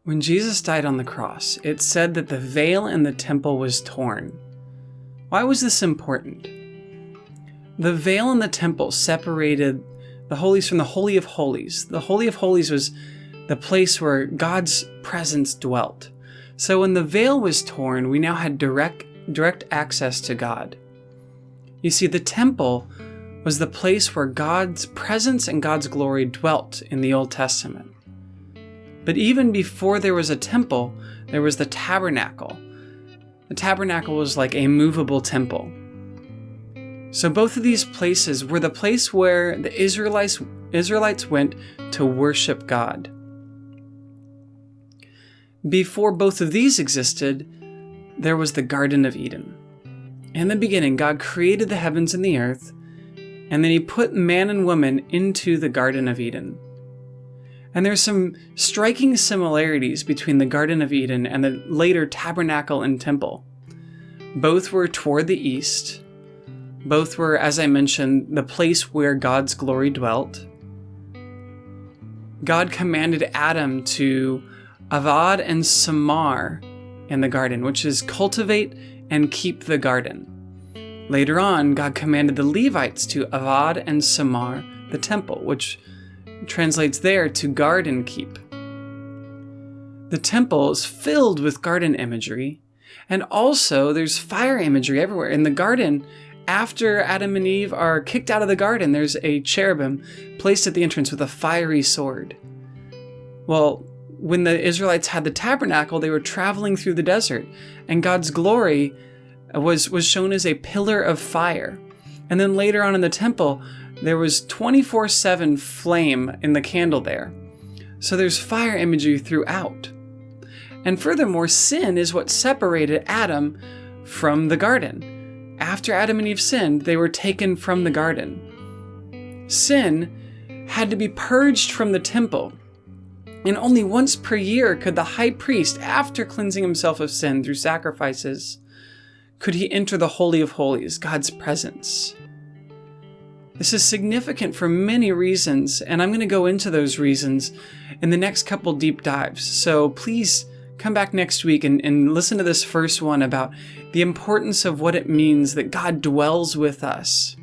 When Jesus died on the cross, it said that the veil in the temple was torn. Why was this important? The veil in the temple separated the holies from the Holy of Holies. The Holy of Holies was the place where God's presence dwelt. So when the veil was torn, we now had direct access to God. You see, the temple was the place where God's presence and God's glory dwelt in the Old Testament. But even before there was a temple, there was the tabernacle. The tabernacle was like a movable temple. So both of these places were the place where the Israelites went to worship God. Before both of these existed, there was the Garden of Eden. In the beginning, God created the heavens and the earth, and then he put man and woman into the Garden of Eden. And there's some striking similarities between the Garden of Eden and the later tabernacle and temple. Both were toward the east. Both were, as I mentioned, the place where God's glory dwelt. God commanded Adam to avad and samar in the garden, which is cultivate and keep the garden. Later on, God commanded the Levites to avad and samar the temple, which translates there to guard and keep. The temple is filled with garden imagery, and also there's fire imagery everywhere. In the garden, after Adam and Eve are kicked out of the garden, there's a cherubim placed at the entrance with a fiery sword. Well, when the Israelites had the tabernacle, they were traveling through the desert, and God's glory was shown as a pillar of fire. And then later on in the temple, there was 24/7 flame in the candle there. So there's fire imagery throughout. And furthermore, sin is what separated Adam from the garden. After Adam and Eve sinned, they were taken from the garden. Sin had to be purged from the temple. And only once per year could the high priest, after cleansing himself of sin through sacrifices, could he enter the Holy of Holies, God's presence. This is significant for many reasons, and I'm going to go into those reasons in the next couple deep dives. So please come back next week and listen to this first one about the importance of what it means that God dwells with us.